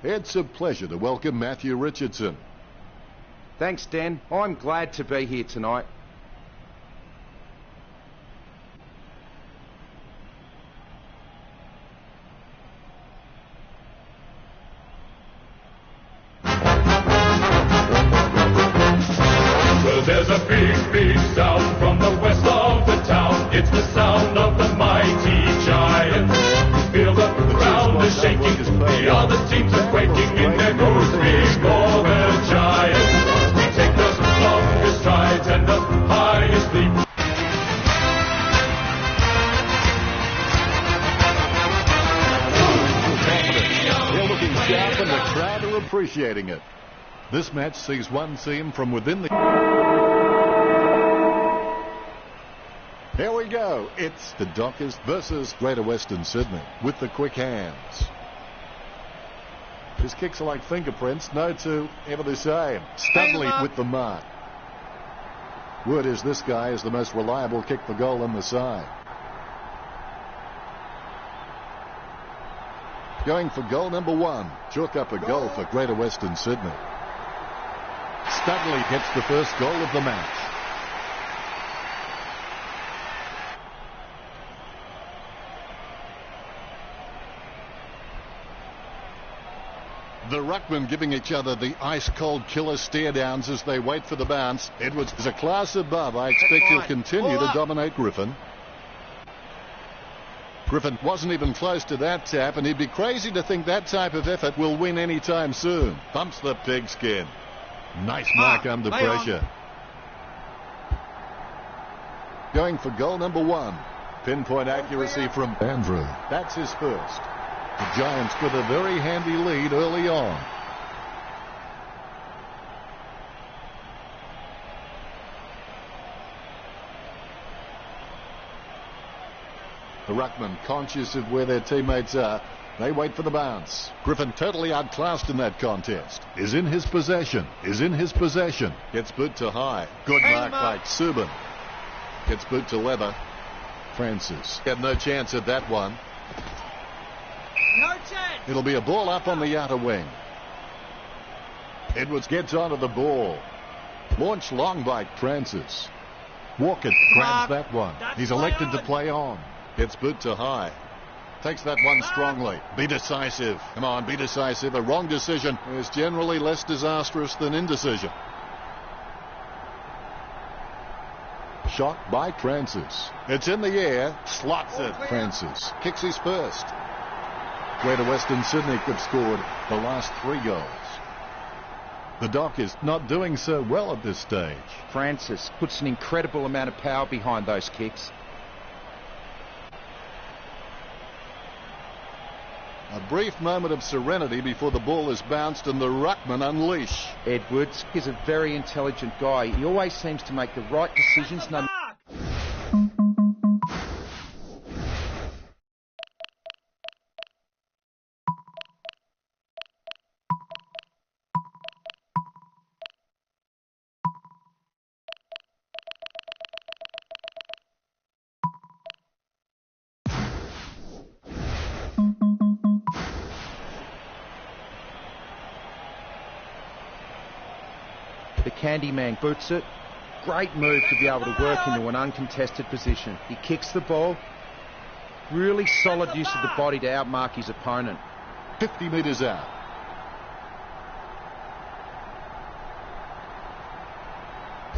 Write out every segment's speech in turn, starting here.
It's a pleasure to welcome Matthew Richardson. Thanks, Dan. I'm glad to be here tonight. Well, there's a big, big sound from the west of the town. It's the sound of the mighty Giants. Feel the ground is shaking, the other teams are quaking in their boots before the Giants. We take the longest strides and the highest leap. They're looking sharp and the crowd are appreciating it. This match sees one team from within the... Here we go. It's the Dockers versus Greater Western Sydney with the quick hands. His kicks are like fingerprints, no two ever the same. Studley with the mark. Word is this guy is the most reliable kick for goal on the side. Going for goal number one. Chalk up a goal for Greater Western Sydney. Studley gets the first goal of the match. The ruckmen giving each other the ice-cold killer stare-downs as they wait for the bounce. Edwards is a class above. I expect he'll continue to dominate Griffin. Griffin wasn't even close to that tap, and he'd be crazy to think that type of effort will win any time soon. Bumps the pigskin. Nice mark under pressure. Going for goal number one. Pinpoint accuracy from Andrew. That's his first. The Giants with a very handy lead early on. The ruckman conscious of where their teammates are. They wait for the bounce. Griffin totally outclassed in that contest. Is in his possession. Gets boot to high. Good mark by Subban. Gets boot to Leather. Francis had no chance at that one. No chance. It'll be a ball up on the outer wing. Edwards gets onto the ball. Launched long by Francis. Walker grabs that one. He's elected to play on. Gets boot to high. Takes that one strongly. Be decisive. Come on, be decisive. A wrong decision is generally less disastrous than indecision. Shot by Francis. It's in the air. Slots it. Francis kicks his first. Greater Western Sydney could have scored the last 3 goals. The Dock is not doing so well at this stage. Francis puts an incredible amount of power behind those kicks. A brief moment of serenity before the ball is bounced and the ruckman unleash. Edwards is a very intelligent guy. He always seems to make the right decisions. The Candyman boots it. Great move to be able to work into an uncontested position. He kicks the ball. Really solid use of the body to outmark his opponent. 50 metres out.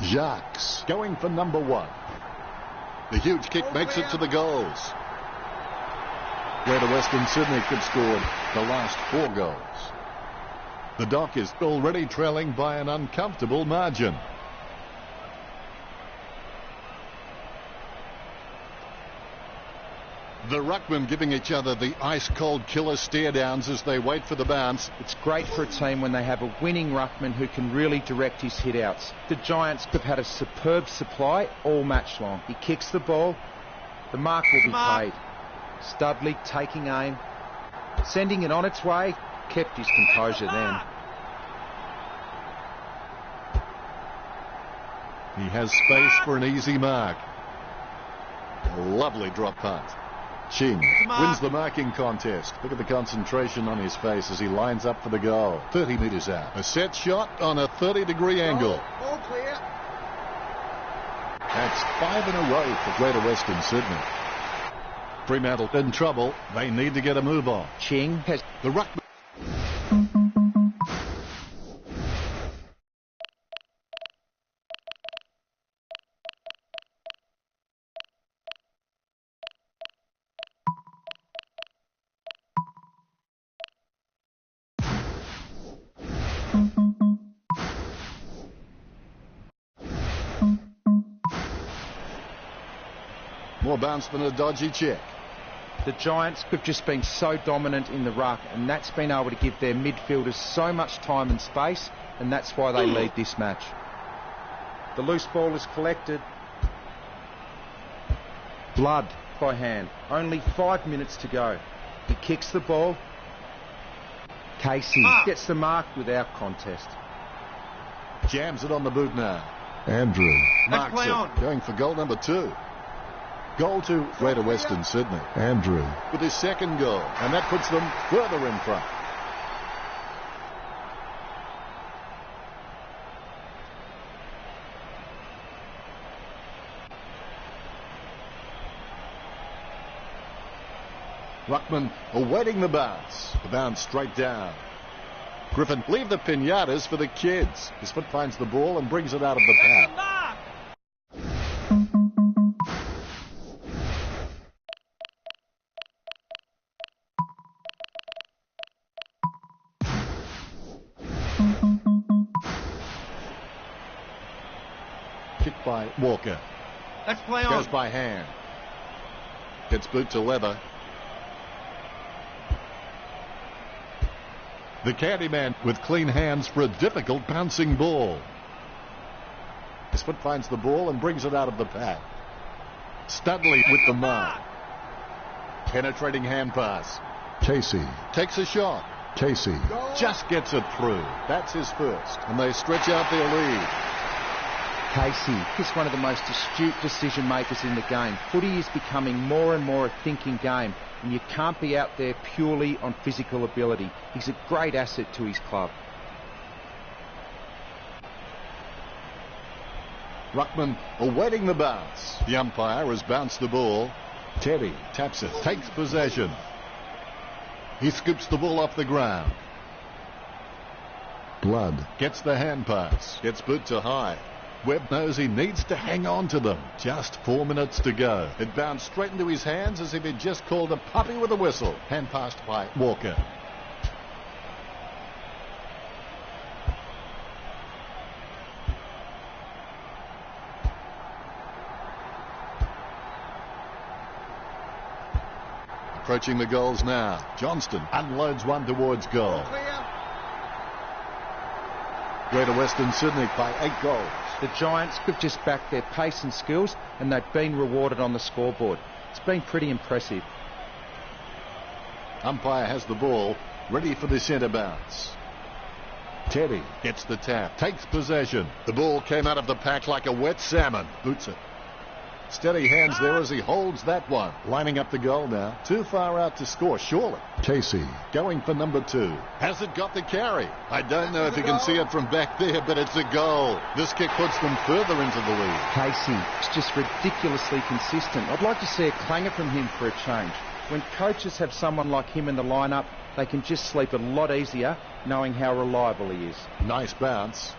Jacques going for number one. The huge kick makes it to the goals. Greater Western Sydney could score the last 4 goals. The Dock is already trailing by an uncomfortable margin. The ruckmen giving each other the ice-cold killer stare-downs as they wait for the bounce. It's great for a team when they have a winning ruckman who can really direct his hit-outs. The Giants have had a superb supply all match long. He kicks the ball. The mark will be paid. Studley taking aim. Sending it on its way. Kept his composure then. He has space for an easy mark. A lovely drop punt. Ching wins the marking contest. Look at the concentration on his face as he lines up for the goal. 30 metres out. A set shot on a 30-degree angle. All clear. That's 5 in a row for Greater Western Sydney. Fremantle in trouble. They need to get a move on. Ching has The ruckman. More bounce than a dodgy check. The Giants have just been so dominant in the ruck, and that's been able to give their midfielders so much time and space, and that's why they lead this match. The loose ball is collected. Blood by hand. Only 5 minutes to go. He kicks the ball. Casey gets the mark without contest. Jams it on the boot now. Andrew marks play it. on. Going for goal number 2. Goal to Greater Western Sydney. Andrew with his second goal, and that puts them further in front. Ruckman awaiting the bounce. The bounce straight down. Griffin leave the pinatas for the kids. His foot finds the ball and brings it out of the path. Mark. Kicked by Walker. Let's play on. Goes by hand. Gets boot to leather. The Candyman with clean hands for a difficult bouncing ball. His foot finds the ball and brings it out of the path. Studley with the mark. Penetrating hand pass. Casey takes a shot. Casey just gets it through. That's his first. And they stretch out their lead. Casey is one of the most astute decision makers in the game. Footy is becoming more and more a thinking game, and you can't be out there purely on physical ability. He's a great asset to his club. Ruckman awaiting the bounce. The umpire has bounced the ball. Teddy taps it, takes possession. He scoops the ball off the ground. Blood gets the hand pass, gets boot to high. Webb knows he needs to hang on to them. Just 4 minutes to go. It bounced straight into his hands as if he'd just called a puppy with a whistle. Hand passed by Walker. Approaching the goals now. Johnston unloads one towards goal. Clear. Greater Western Sydney by 8 goals. The Giants have just backed their pace and skills, and they've been rewarded on the scoreboard. It's been pretty impressive. Umpire has the ball, ready for the centre bounce. Teddy gets the tap, takes possession. The ball came out of the pack like a wet salmon. Boots it. Steady hands there as he holds that one. Lining up the goal now. Too far out to score, surely. Casey going for number 2. Has it got the carry? I don't know if you can see it from back there, but it's a goal. This kick puts them further into the lead. Casey is just ridiculously consistent. I'd like to see a clanger from him for a change. When coaches have someone like him in the lineup, they can just sleep a lot easier knowing how reliable he is. Nice bounce.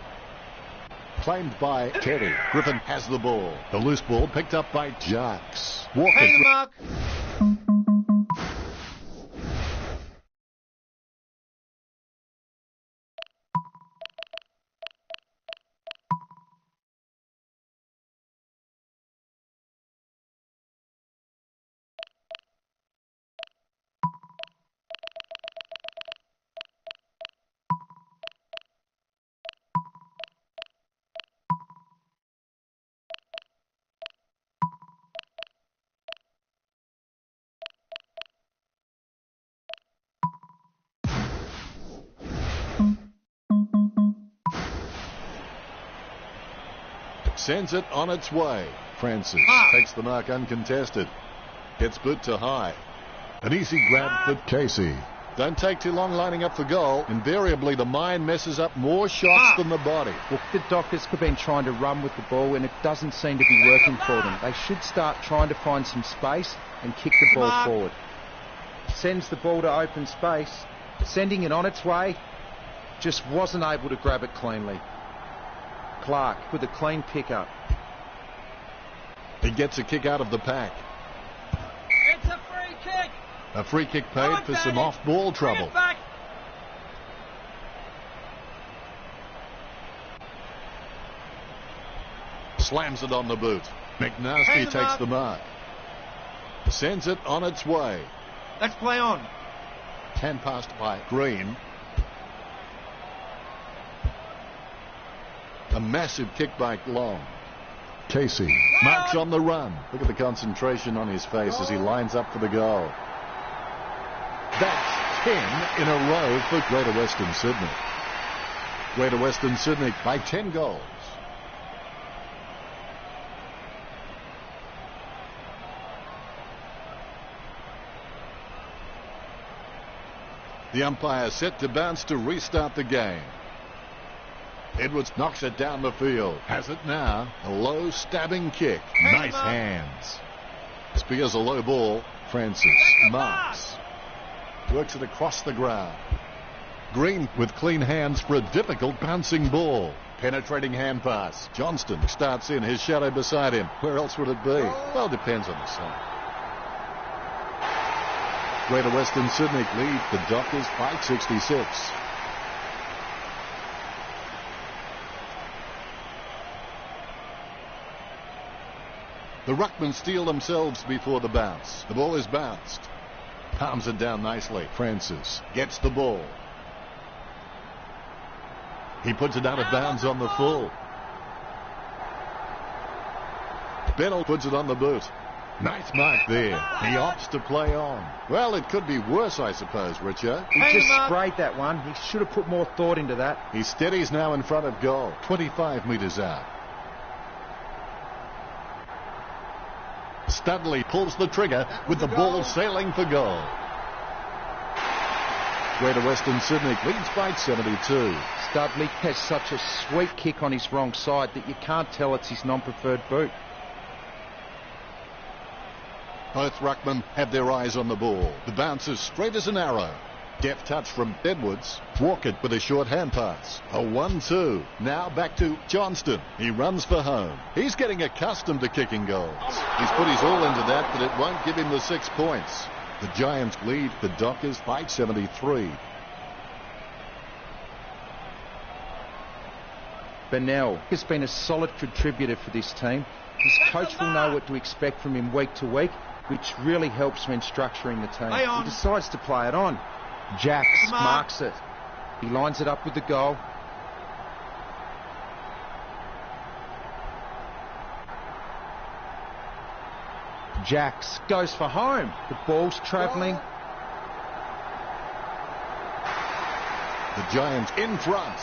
Claimed by Teddy. Griffin has the ball. The loose ball picked up by Jacks. Walker. Hey, Mark. Sends it on its way. Francis takes the mark uncontested. Gets boot to high. An easy grab for Casey. Don't take too long lining up for goal. Invariably, the mind messes up more shots than the body. Well, the Dockers have been trying to run with the ball and it doesn't seem to be working for them. They should start trying to find some space and kick the ball forward. Sends the ball to open space. Sending it on its way. Just wasn't able to grab it cleanly. Clark with a clean pickup. He gets a kick out of the pack. It's a free kick. A free kick paid for some off-ball trouble. Slams it on the boot. McNasty takes the mark. Sends it on its way. Let's play on. Hand passed by Green. A massive kick by Long. Casey marks on the run. Look at the concentration on his face as he lines up for the goal. That's 10 in a row for Greater Western Sydney. Greater Western Sydney by 10 goals. The umpire set to bounce to restart the game. Edwards knocks it down the field. Has it now. A low stabbing kick. Nice hands. Spears a low ball. Francis marks. Works it across the ground. Green with clean hands for a difficult bouncing ball. Penetrating hand pass. Johnston starts in, his shadow beside him. Where else would it be? Well, depends on the side. Greater Western Sydney lead the Dockers by 66. The Ruckmen steal themselves before the bounce. The ball is bounced. Palms it down nicely. Francis gets the ball. He puts it out of bounds on the full. Bennell puts it on the boot. Nice mark there. He opts to play on. Well, it could be worse, I suppose, Richard. He just sprayed that one. He should have put more thought into that. He steadies now in front of goal. 25 metres out. Studley pulls the trigger with the ball sailing for goal. Greater Western Sydney leads by 72. Studley has such a sweet kick on his wrong side that you can't tell it's his non-preferred boot. Both ruckmen have their eyes on the ball. The bounce is straight as an arrow. Deft touch from Edwards. Walker with a short hand pass. A 1-2. Now back to Johnston. He runs for home. He's getting accustomed to kicking goals. He's put his all into that, but it won't give him the 6 points. The Giants lead the Dockers by 73. Bennell has been a solid contributor for this team. His coach will know what to expect from him week to week, which really helps when structuring the team. He decides to play it on. Jacks marks it. He lines it up with the goal. Jacks goes for home. The ball's travelling. The Giants in front.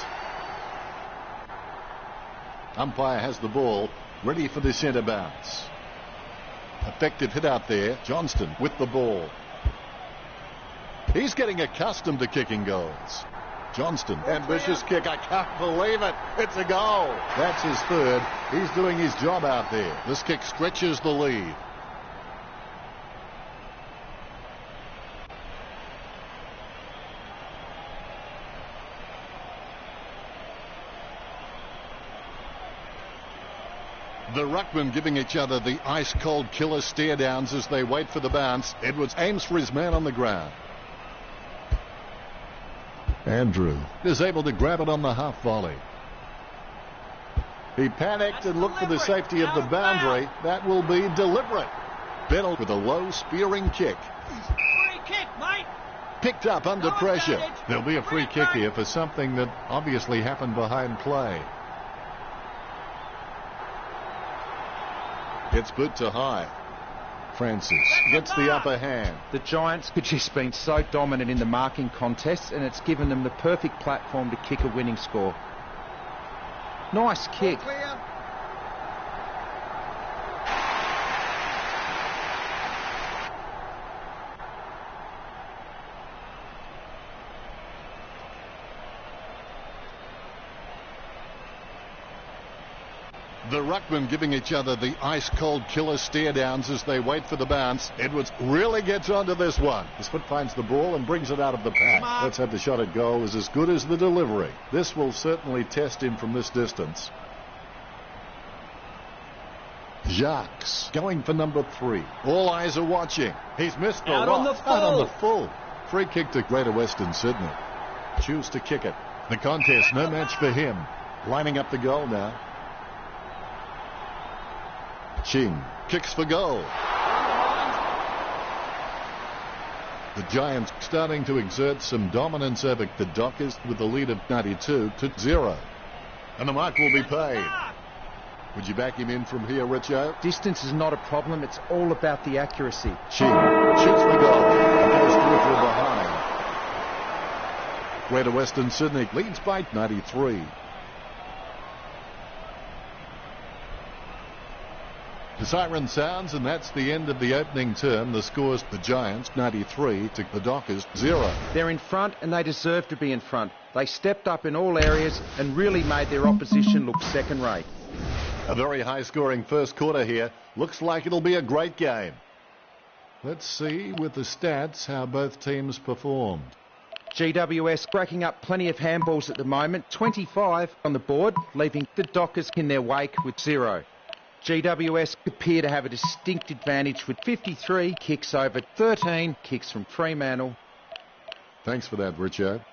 Umpire has the ball, ready for the centre bounce. Effective hit out there. Johnston with the ball. He's getting accustomed to kicking goals. Johnston, ambitious kick. I can't believe it. It's a goal. That's his third. He's doing his job out there. This kick stretches the lead. The ruckmen giving each other the ice-cold killer stare-downs as they wait for the bounce. Edwards aims for his man on the ground. Andrew is able to grab it on the half volley. He panicked and looked for the safety of the boundary. That will be deliberate. Bennell with a low spearing kick. Free kick, mate. Picked up under pressure. There'll be a free kick here for something that obviously happened behind play. Gets boot to high. Francis gets the upper hand. The Giants have just been so dominant in the marking contests, and it's given them the perfect platform to kick a winning score. Nice kick. The ruckmen giving each other the ice-cold killer stare-downs as they wait for the bounce. Edwards really gets onto this one. His foot finds the ball and brings it out of the pack. Let's have the shot at goal is as good as the delivery. This will certainly test him from this distance. Jacques going for number 3. All eyes are watching. He's missed the Out lot. on the full. Out on the full. Free kick to Greater Western Sydney. Choose to kick it. The contest, no match for him. Lining up the goal now. Ching kicks for goal. The Giants starting to exert some dominance over the Dockers with a lead of 92-0. And the mark will be paid. Would you back him in from here, Richo? Distance is not a problem. It's all about the accuracy. Ching shoots for goal and goes through from behind. Greater Western Sydney leads by 93. The siren sounds, and that's the end of the opening term. The scores: the Giants 93 to the Dockers 0. They're in front and they deserve to be in front. They stepped up in all areas and really made their opposition look second rate. A very high-scoring first quarter here. Looks like it'll be a great game. Let's see with the stats how both teams performed. GWS racking up plenty of handballs at the moment. 25 on the board, leaving the Dockers in their wake with 0. GWS appear to have a distinct advantage with 53 kicks over 13 kicks from Fremantle. Thanks for that, Richo.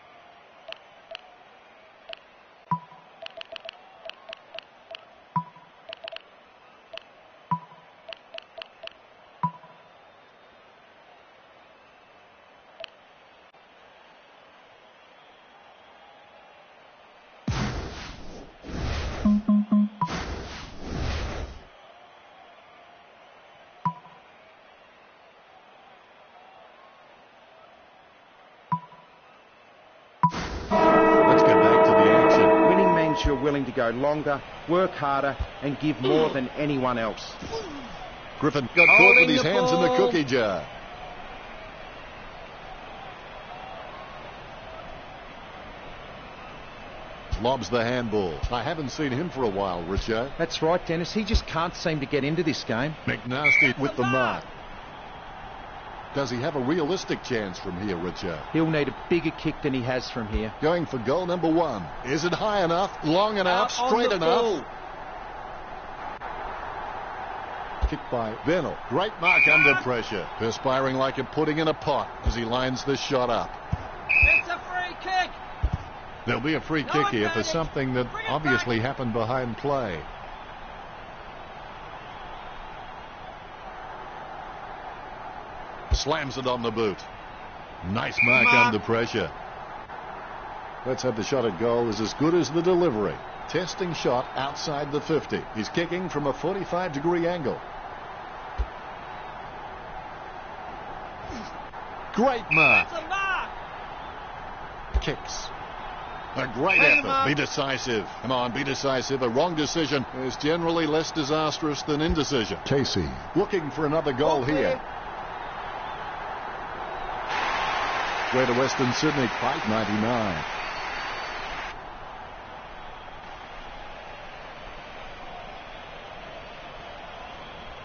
You're willing to go longer, work harder and give more than anyone else. Griffin got caught with his hands in the cookie jar. Lobs the handball. I haven't seen him for a while, Richo. That's right, Dennis. He just can't seem to get into this game. McNasty with the mark. Does he have a realistic chance from here, Richo? He'll need a bigger kick than he has from here. Going for goal number 1. Is it high enough, long enough, straight enough? Kick by Bennell. Great mark under pressure. Perspiring like a pudding in a pot as he lines this shot up. It's a free kick. There'll be a free kick here for something that obviously happened behind play. Slams it on the boot. Nice mark under pressure. Let's have the shot at goal is as good as the delivery. Testing shot outside the 50. He's kicking from a 45-degree angle. Great mark. It's a mark. Kicks. A great effort. Be decisive. Come on, be decisive. A wrong decision is generally less disastrous than indecision. Casey looking for another goal here. Greater Western Sydney fight 99.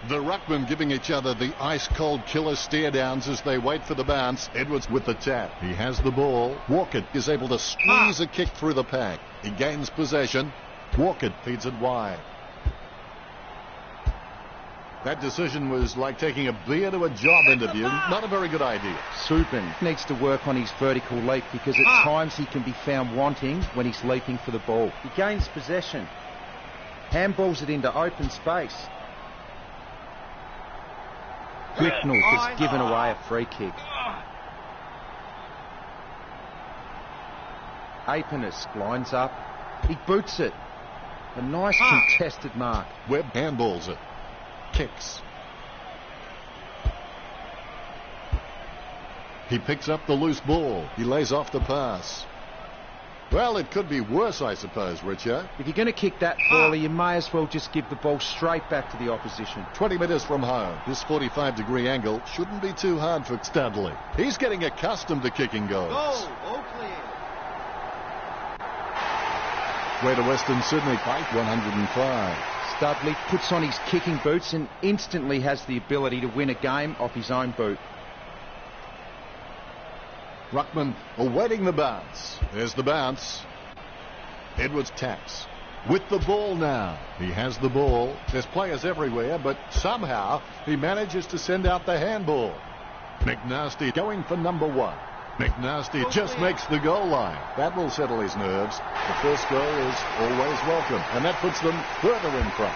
The ruckmen giving each other the ice-cold killer stare-downs as they wait for the bounce. Edwards with the tap. He has the ball. Walker is able to squeeze a kick through the pack. He gains possession. Walker feeds it wide. That decision was like taking a beer to a job interview. Not a very good idea. Subin needs to work on his vertical leap because at times he can be found wanting when he's leaping for the ball. He gains possession. Handballs it into open space. Wicknell has given away a free kick. Apenis lines up. He boots it. A nice contested mark. Webb handballs it. Kicks. He picks up the loose ball. He lays off the pass. Well, it could be worse, I suppose, Richard. If you're going to kick that ball, you may as well just give the ball straight back to the opposition. 20 metres from home. This 45-degree angle shouldn't be too hard for Studley. He's getting accustomed to kicking goals. All clear. Greater Western Sydney fight 105. Dudley puts on his kicking boots and instantly has the ability to win a game off his own boot. Ruckman awaiting the bounce. There's the bounce. Edwards taps. With the ball now. He has the ball. There's players everywhere, but somehow he manages to send out the handball. McNasty going for number 1. McNasty just makes the goal line. That will settle his nerves. The first goal is always welcome, and that puts them further in front.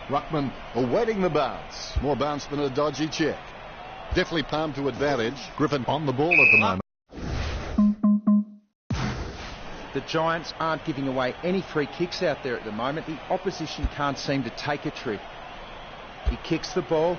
Ruckman awaiting the bounce. More bounce than a dodgy check. Definitely palmed to advantage. Griffin on the ball at the moment. The Giants aren't giving away any free kicks out there at the moment. The opposition can't seem to take a trip. He kicks the ball.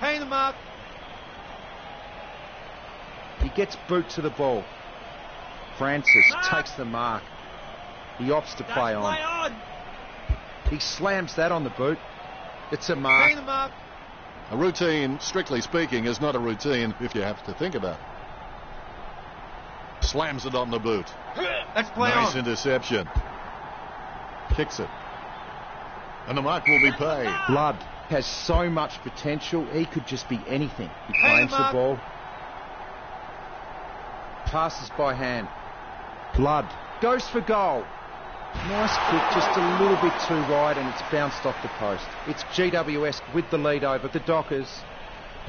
Hang the mark. He gets boot to the ball. Francis takes the mark. He opts to play on. He slams that on the boot. It's a mark. Hang the mark. A routine, strictly speaking, is not a routine if you have to think about it. Slams it on the boot. Let's play Nice on. interception. Kicks it. And the mark will be paid. Blood has so much potential. He could just be anything. He Hang claims him the up. ball. Passes by hand. Blood goes for goal. Nice kick, just a little bit too wide, and it's bounced off the post. It's GWS with the lead over the Dockers.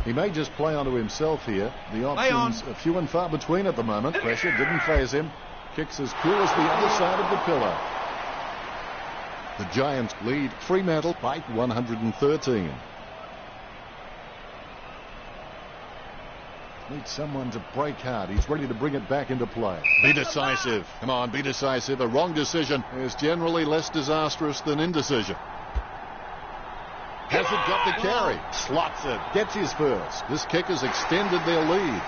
He may just play onto himself here. The options are few and far between at the moment. Pressure didn't faze him. Kicks as cool as the other side of the pillar. The Giants lead Fremantle by 113. Needs someone to break hard. He's ready to bring it back into play. Be decisive. Come on, be decisive. A wrong decision is generally less disastrous than indecision. Hasn't got the carry. Slots it. Gets his first. This kick has extended their lead.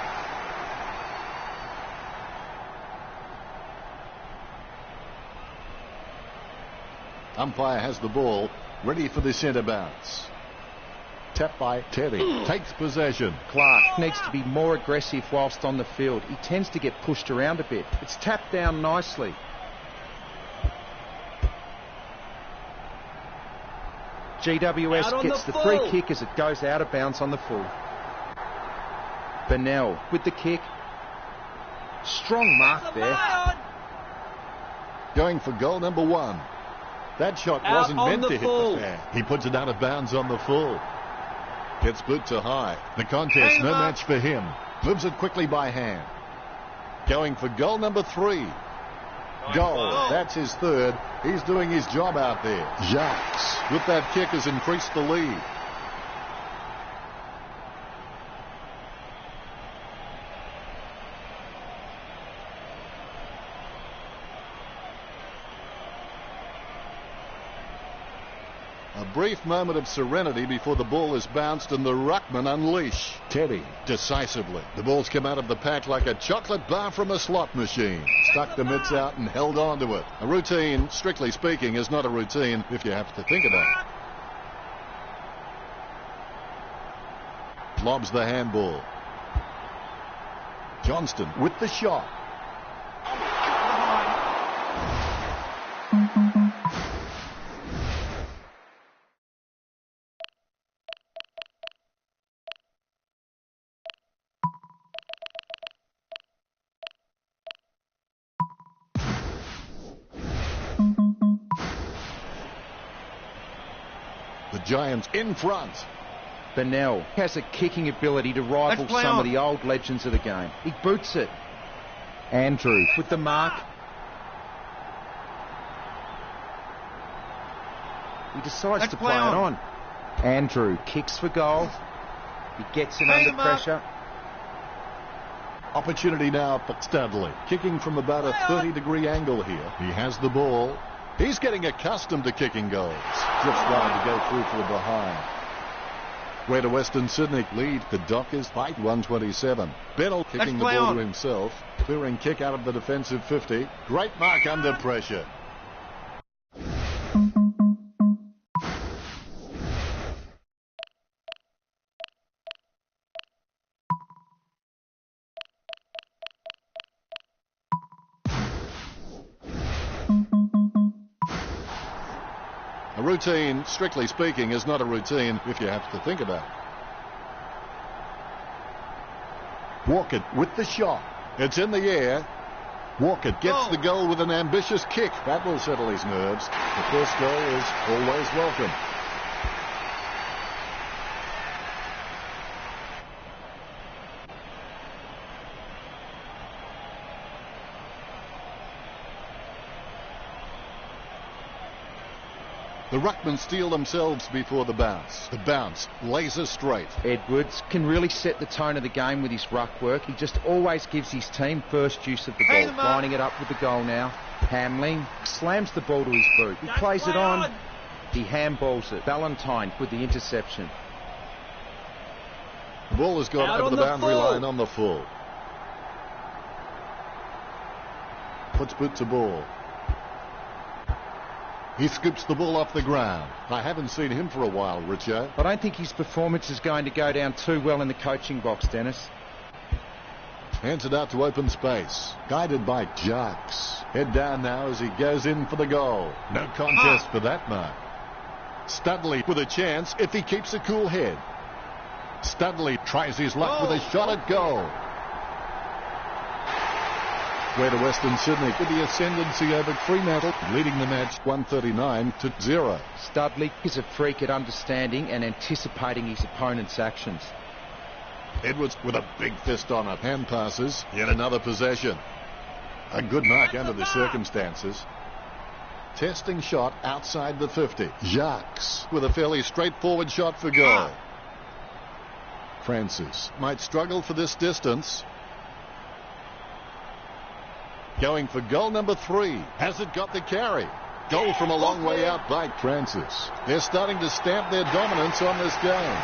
Umpire has the ball, ready for the centre bounce. Tap by Teddy. Takes possession. Clark needs to be more aggressive whilst on the field. He tends to get pushed around a bit. It's tapped down nicely. GWS gets the free kick as it goes out of bounds on the full. Bennell with the kick. Strong mark there. Going for goal number 1. That shot wasn't meant to hit the fan. He puts it out of bounds on the full. Gets boot to high. The contest, no match for him. Moves it quickly by hand. Going for goal number 3. Goal. That's his third. He's doing his job out there. Jacques, with that kick, has increased the lead. A brief moment of serenity before the ball is bounced and the ruckman unleash. Teddy decisively. The ball's come out of the pack like a chocolate bar from a slot machine. Stuck the mitts out and held on to it. A routine, strictly speaking, is not a routine if you have to think about it. Lobs the handball. Johnston with the shot. The Giants in front. Bennell has a kicking ability to rival some of the old legends of the game. He boots it. Andrew with the mark. He decides to play it on. Andrew kicks for goal. He gets it under pressure. Opportunity now for Studley. Kicking from about a 30-degree angle here. He has the ball. He's getting accustomed to kicking goals. Drifts wide to go through for the behind. Greater Western Sydney lead the Dockers by 127. Bennell kicking the ball to himself. Clearing kick out of the defensive 50. Great mark under pressure. A routine, strictly speaking, is not a routine if you have to think about it. Walker with the shot. It's in the air. Walker gets the goal with an ambitious kick. That will settle his nerves. The first goal is always welcome. The ruckmen steal themselves before the bounce. The bounce, laser straight. Edwards can really set the tone of the game with his ruck work. He just always gives his team first use of the ball. Lining it up with the goal now. Hamling slams the ball to his boot. He plays it on. He handballs it. Valentine with the interception. The ball has gone over the boundary line on the full. Puts boot to ball. He scoops the ball off the ground. I haven't seen him for a while, Richo. I don't think his performance is going to go down too well in the coaching box, Dennis. Hands it out to open space. Guided by Jacques. Head down now as he goes in for the goal. No contest for that mark. Studley with a chance if he keeps a cool head. Studley tries his luck with a shot at goal. Greater Western Sydney with the ascendancy over Fremantle, leading the match 139-0. Studley is a freak at understanding and anticipating his opponent's actions. Edwards with a big fist on it. Hand passes. Yet another possession. A good mark under the circumstances. Testing shot outside the 50. Jacques with a fairly straightforward shot for goal. Francis might struggle for this distance. Going for goal number 3. Has it got the carry? Goal from a long way out by Francis. They're starting to stamp their dominance on this game.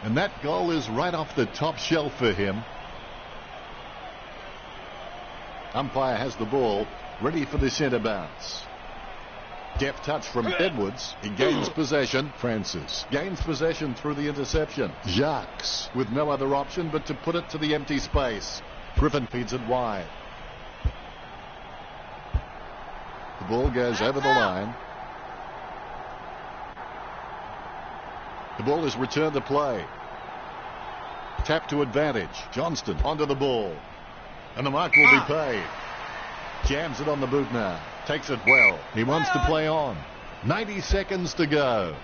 And that goal is right off the top shelf for him. Umpire has the ball, ready for the centre bounce. Deft touch from Edwards. He gains possession. Francis gains possession through the interception. Jacques with no other option but to put it to the empty space. Griffin feeds it wide. The ball goes over the line. The ball is returned to play. Tap to advantage. Johnston onto the ball. And the mark will be paid. Jams it on the boot now. Takes it well. He wants to play on. 90 seconds to go.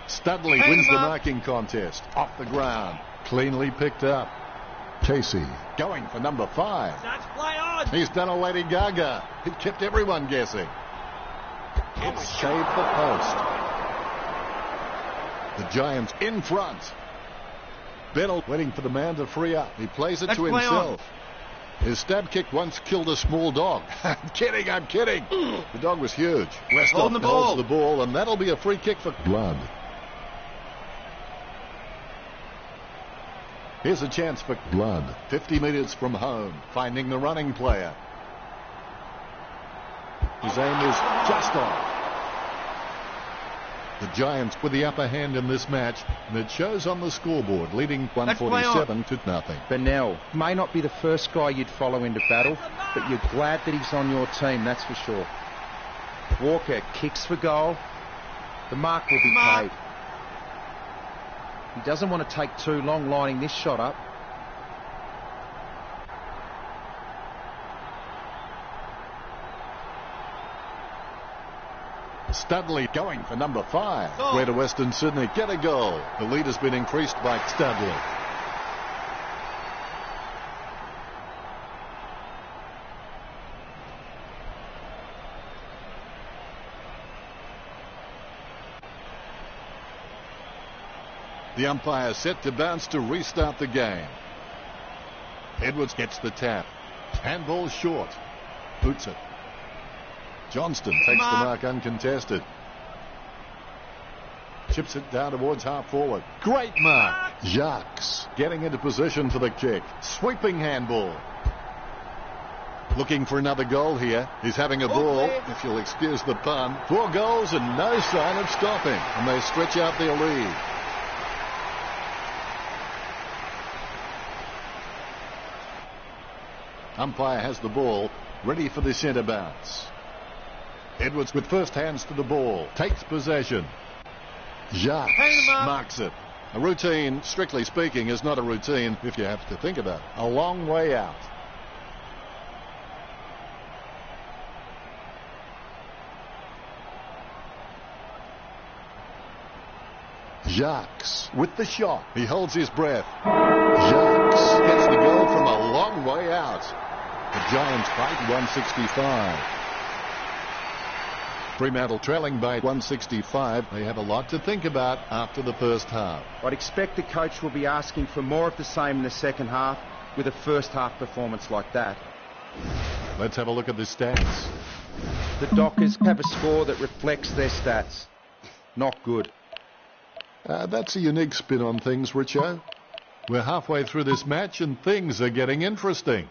Studley wins the marking contest. Off the ground. Cleanly picked up. Casey going for number 5. He's done a Lady Gaga. He kept everyone guessing. It's shaved the post. The Giants in front. Bennell waiting for the man to free up. He plays it to himself. His stab kick once killed a small dog. I'm kidding. The dog was huge. Westhoff holds the ball, and that'll be a free kick for Blood. Here's a chance for Blood. 50 metres from home, finding the running player. His aim is just off. The Giants with the upper hand in this match, and it shows on the scoreboard, leading 147-0. Bennell may not be the first guy you'd follow into battle, but you're glad that he's on your team, that's for sure. Walker kicks for goal. The mark will be paid. He doesn't want to take too long lining this shot up. Studley going for number 5. Where to Western Sydney get a goal. The lead has been increased by Studley. The umpire set to bounce to restart the game. Edwards gets the tap. Handball short. Boots it. Johnston takes the mark uncontested. Chips it down towards half forward. Great mark. Jacques getting into position for the kick. Sweeping handball. Looking for another goal here. He's having a ball, if you'll excuse the pun. 4 goals and no sign of stopping. And they stretch out their lead. Umpire has the ball, ready for the centre bounce. Edwards with first hands to the ball, takes possession. Jacques marks it. A routine, strictly speaking, is not a routine if you have to think about it. A long way out. Jacques with the shot. He holds his breath. Jacques gets the goal from a long way out. The Giants fight 165. Fremantle trailing by 165. They have a lot to think about after the first half. I'd expect the coach will be asking for more of the same in the second half with a first half performance like that. Let's have a look at the stats. The Dockers have a score that reflects their stats. Not good. That's a unique spin on things, Richo. We're halfway through this match and things are getting interesting.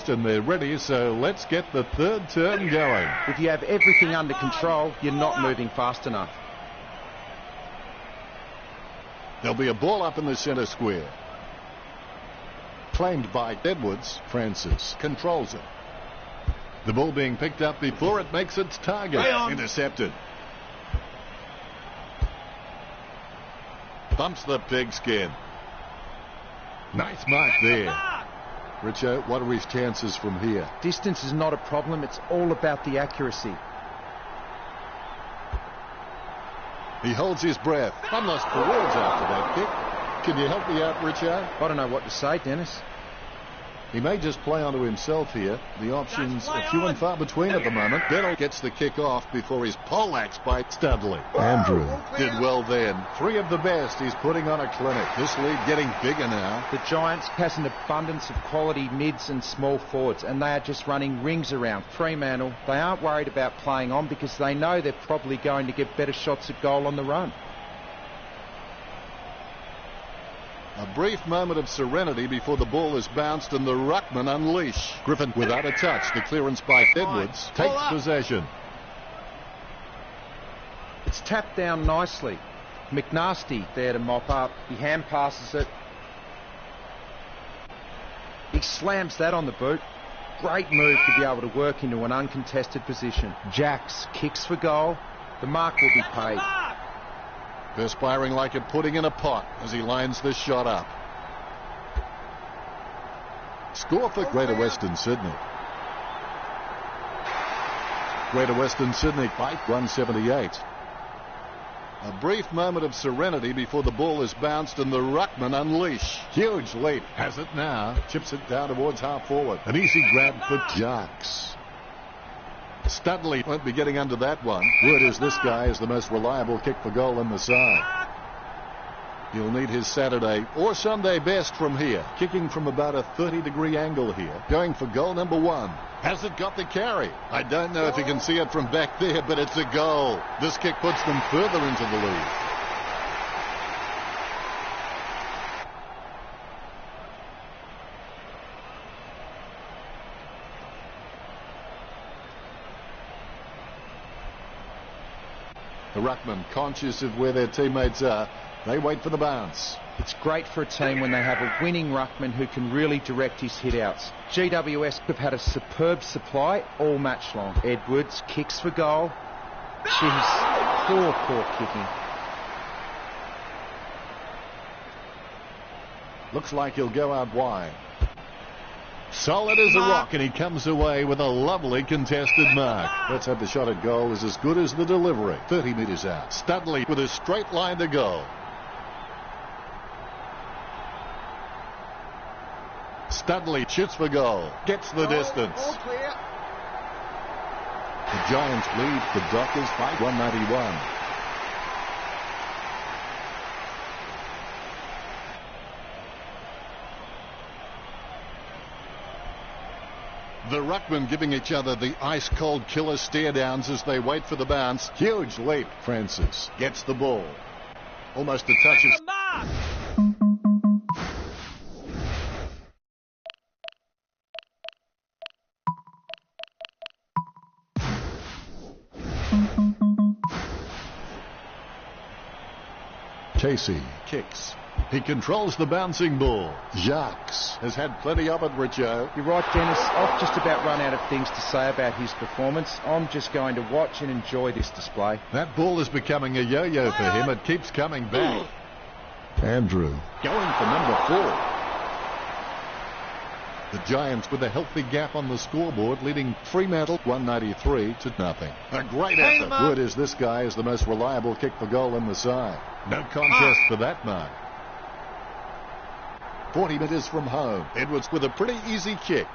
And they're ready, so let's get the third term going. If you have everything under control, you're not moving fast enough. There'll be a ball up in the centre square. Claimed by Edwards. Francis controls it. The ball being picked up before it makes its target. Intercepted. Bumps the pigskin. Nice mark there. Richo, what are his chances from here? Distance is not a problem. It's all about the accuracy. He holds his breath. I'm lost for words after that kick. Can you help me out, Richo? I don't know what to say, Dennis. He may just play onto himself here. The options are few and far between at the moment. Bennell gets the kick off before he's poleaxed by Studley. Andrew did well then. 3 of the best. He's putting on a clinic. This lead getting bigger now. The Giants has an abundance of quality mids and small forwards, and they are just running rings around Fremantle. They aren't worried about playing on because they know they're probably going to get better shots at goal on the run. A brief moment of serenity before the ball is bounced and the ruckman unleash. Griffin without a touch. The clearance by Edwards takes possession. It's tapped down nicely. McNasty there to mop up. He hand passes it. He slams that on the boot. Great move to be able to work into an uncontested position. Jacks kicks for goal. The mark will be paid. Perspiring like a pudding in a pot as he lines this shot up. Score for Greater Western Sydney. Greater Western Sydney by 178. A brief moment of serenity before the ball is bounced and the ruckman unleash. Huge leap. Has it now. Chips it down towards half forward. An easy grab for Jacks. Studley won't be getting under that one. Word is this guy is the most reliable kick for goal in the side. He'll need his Saturday or Sunday best from here. Kicking from about a 30-degree angle here. Going for goal number 1. Has it got the carry? I don't know if you can see it from back there, but it's a goal. This kick puts them further into the lead. The ruckman, conscious of where their teammates are, they wait for the bounce. It's great for a team when they have a winning ruckman who can really direct his hit-outs. GWS have had a superb supply all match long. Edwards kicks for goal. Jeez, poor kicking. Looks like he'll go out wide. Solid as a rock, and he comes away with a lovely contested mark. Let's hope the shot at goal is as good as the delivery. 30 metres out. Studley with a straight line to goal. Studley shoots for goal. Gets the distance. All clear. The Giants lead the Dockers by 191. The ruckmen giving each other the ice-cold killer stare-downs as they wait for the bounce. Huge leap. Francis gets the ball. Almost a touch of... Casey kicks. He controls the bouncing ball. Jacques has had plenty of it, Richo. You're right, Dennis. I've just about run out of things to say about his performance. I'm just going to watch and enjoy this display. That ball is becoming a yo-yo for him. It keeps coming back. Andrew going for number 4. The Giants with a healthy gap on the scoreboard, leading Fremantle 193 to nothing. A great effort. Word is this guy is the most reliable kick for goal in the side. No contest for that mark. 40 metres from home. Edwards with a pretty easy kick.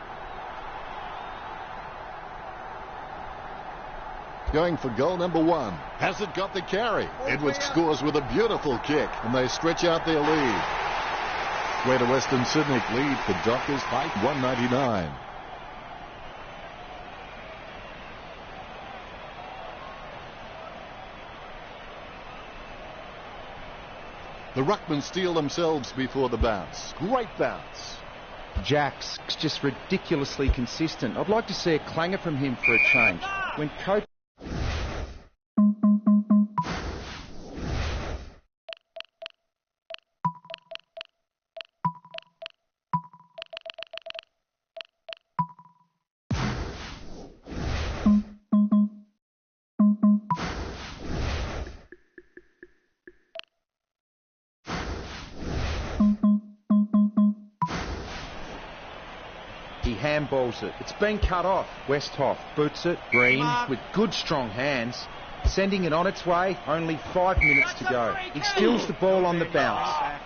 Going for goal number 1. Has it got the carry? Edwards scores with a beautiful kick, and they stretch out their lead. Greater Western Sydney lead the Dockers by 199. The ruckmen steal themselves before the bounce. Great bounce. Jacks just ridiculously consistent. I'd like to see a clanger from him for a change. When coach... He handballs it. It's been cut off. Westhoff boots it. Green with good strong hands. Sending it on its way. Only 5 minutes to go. He steals the ball on the bounce.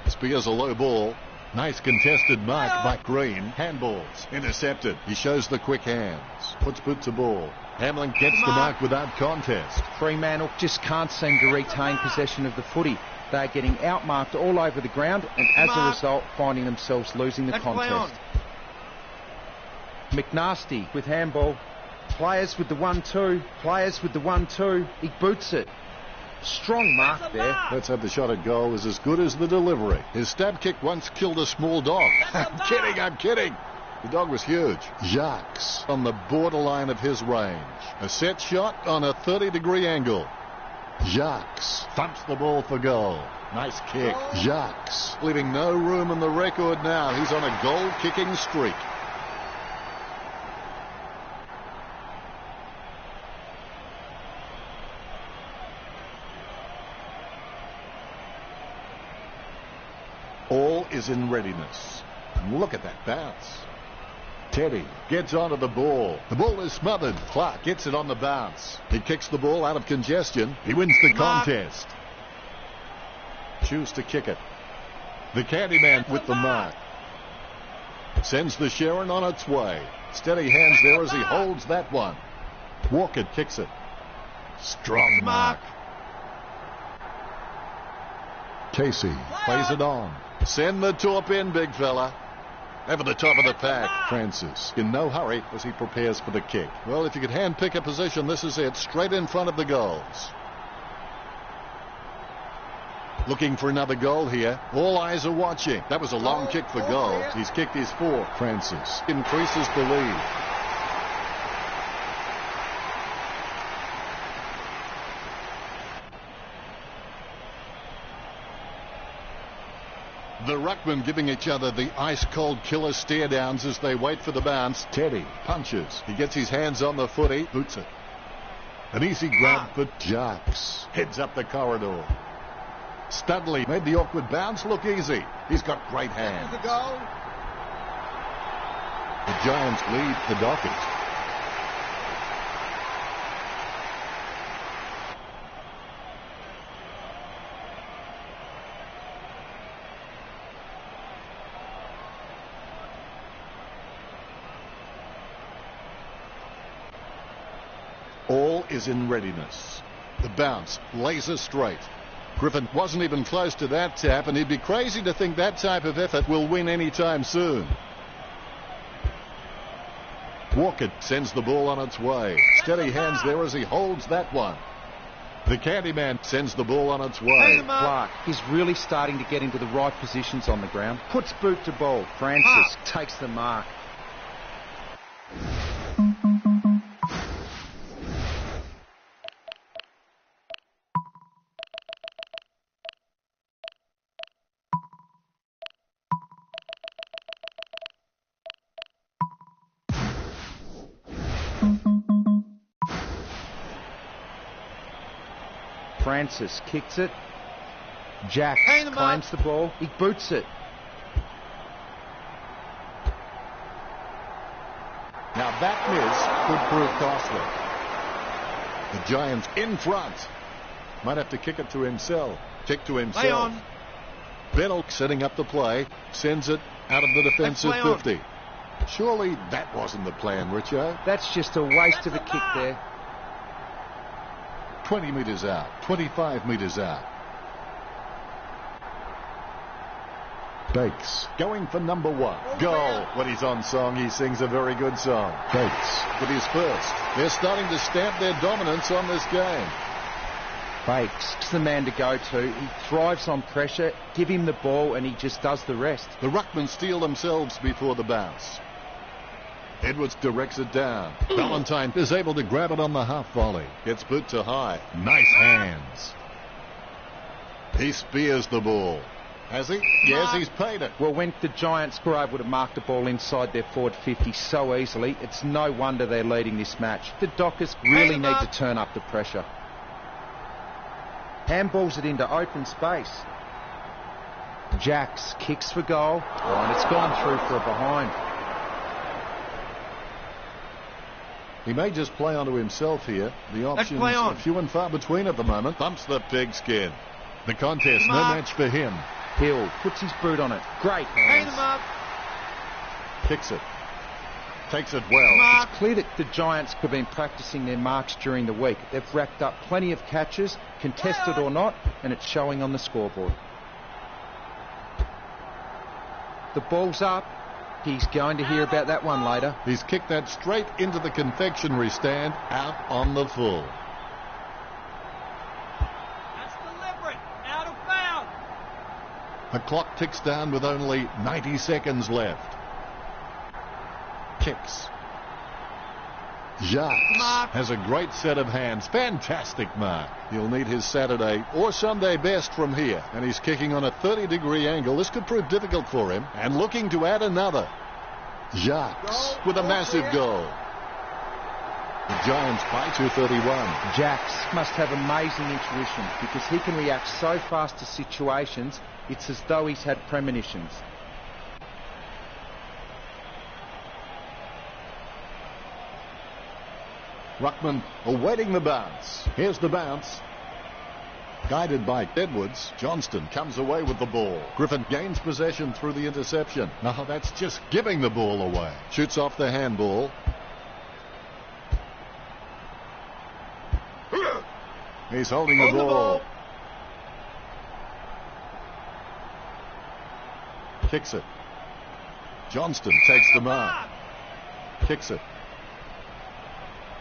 Spears a low ball. Nice contested mark by Green. Handballs. Intercepted. He shows the quick hands. Puts boot to ball. Hamlin gets the mark without contest. Fremantle just can't seem to retain possession of the footy. They're getting outmarked all over the ground and as a result finding themselves losing the contest. McNasty with handball. Players with the 1-2. Players with the 1-2. He boots it. Strong mark there. Let's hope the shot at goal is as good as the delivery. His stab kick once killed a small dog. I'm kidding. The dog was huge. Jacques on the borderline of his range. A set shot on a 30-degree angle. Jacques thumps the ball for goal. Nice kick. Jacques leaving no room in the record now. He's on a goal-kicking streak. All is in readiness. And look at that bounce. Teddy gets onto the ball. The ball is smothered. Clark gets it on the bounce. He kicks the ball out of congestion. He wins the contest. Choose to kick it. The Candyman with the mark. Sends the Sharon on its way. Steady hands there as he holds that one. Walker kicks it. Strong mark. Casey plays it on. Send the top in, big fella. Over the top of the pack. Francis in no hurry as he prepares for the kick. Well, if you could hand pick a position, this is it. Straight in front of the goals. Looking for another goal here. All eyes are watching. That was a long kick for goal. He's kicked his fourth. Francis increases the lead. The ruckmen giving each other the ice-cold killer stare-downs as they wait for the bounce. Teddy punches. He gets his hands on the footy. Boots it. An easy grab for Jacques. Heads up the corridor. Studley made the awkward bounce look easy. He's got great hands. The Giants lead the Dockers. All is in readiness. The bounce, laser straight. Griffin wasn't even close to that tap, and he'd be crazy to think that type of effort will win anytime soon. Walker sends the ball on its way. Steady hands there as he holds that one. The Candyman sends the ball on its way. Clark is really starting to get into the right positions on the ground. Puts boot to ball. Francis takes the mark. Francis kicks it. Jack claims the ball. He boots it. Now that miss could prove costly. The Giants in front. Might have to kick it to himself. Kick to himself. Bennell setting up the play. Sends it out of the defensive 50. Surely that wasn't the plan, Richo. That's just a waste of a kick there. 20 metres out, 25 metres out. Bakes going for number one. Goal. When he's on song, he sings a very good song. Bakes with his first. They're starting to stamp their dominance on this game. Bakes is the man to go to. He thrives on pressure. Give him the ball and he just does the rest. The ruckmen steal themselves before the bounce. Edwards directs it down. Valentine is able to grab it on the half volley. Gets boot to high. Nice hands. He spears the ball. Has he? Yes, he's paid it. Well, when the Giants were able to mark the ball inside their forward 50 so easily, it's no wonder they're leading this match. The Dockers really need to turn up the pressure. Handballs it into open space. Jacques kicks for goal. Oh, and it's gone through for a behind. He may just play onto himself here. The options are few and far between at the moment. Thumps the pigskin. The contest, no match for him. Hill puts his boot on it. Great hands. Kicks it. Takes it well. It's clear that the Giants have been practicing their marks during the week. They've racked up plenty of catches, contested or not, and it's showing on the scoreboard. The ball's up. He's going to hear about that one later. He's kicked that straight into the confectionery stand, out on the full. That's deliberate. Out of bounds. The clock ticks down with only 90 seconds left. Kicks. Jacques has a great set of hands. Fantastic mark. He'll need his Saturday or Sunday best from here. And he's kicking on a 30-degree angle. This could prove difficult for him. And looking to add another. Jacques with a massive goal. The Giants by 2:31. Jacques must have amazing intuition because he can react so fast to situations. It's as though he's had premonitions. Ruckman awaiting the bounce. Here's the bounce. Guided by Edwards, Johnston comes away with the ball. Griffin gains possession through the interception. No, that's just giving the ball away. Shoots off the handball. He's holding the ball. Kicks it. Johnston takes the mark. Kicks it.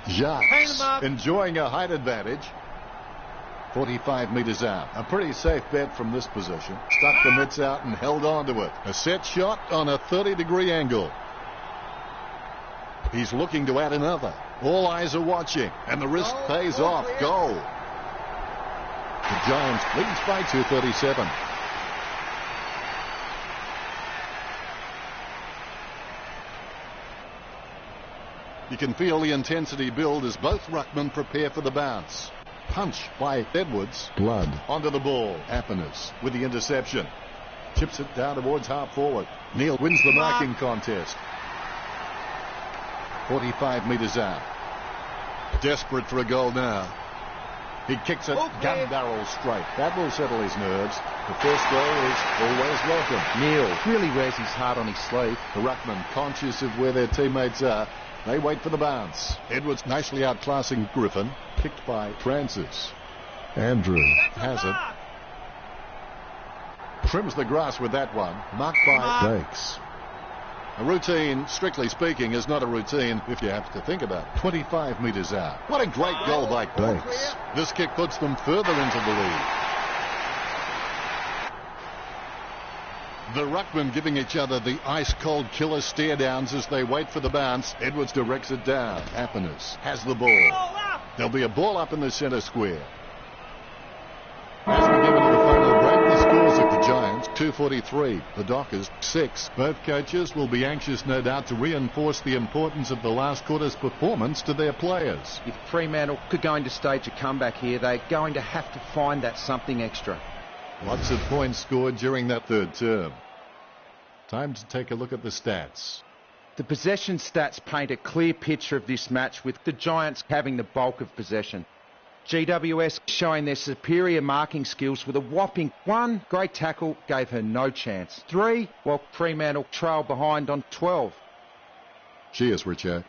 Jacques enjoying a height advantage. 45 metres out. A pretty safe bet from this position. Stuck the mitts out and held on to it. A set shot on a 30-degree angle. He's looking to add another. All eyes are watching. And the risk pays off. Goal. The Giants leads by 2:37. You can feel the intensity build as both ruckmen prepare for the bounce. Punch by Edwards. Blood onto the ball. Happiness with the interception. Chips it down towards half forward. Neal wins the marking contest. 45 metres out. Desperate for a goal now. He kicks it gun barrel straight. That will settle his nerves. The first goal is always welcome. Neal really wears his heart on his sleeve. The ruckmen conscious of where their teammates are. They wait for the bounce. Edwards nicely outclassing Griffin. Kicked by Francis. Andrew has it. Trims the grass with that one. Marked by Bakes. A routine, strictly speaking, is not a routine if you have to think about it. 25 metres out. What a great goal by Bakes. This kick puts them further into the lead. The ruckmen giving each other the ice-cold killer stare-downs as they wait for the bounce. Edwards directs it down. Happiness has the ball. There'll be a ball up in the centre square. As we give into the final break, the scores at the Giants, 2:43. The Dockers, 6. Both coaches will be anxious, no doubt, to reinforce the importance of the last quarter's performance to their players. If Fremantle are going to stage a comeback here, they're going to have to find that something extra. Lots of points scored during that third term. Time to take a look at the stats. The possession stats paint a clear picture of this match, with the Giants having the bulk of possession. GWS showing their superior marking skills with a whopping 1 great tackle gave her no chance. 3, while Fremantle trailed behind on 12. Cheers, Richard.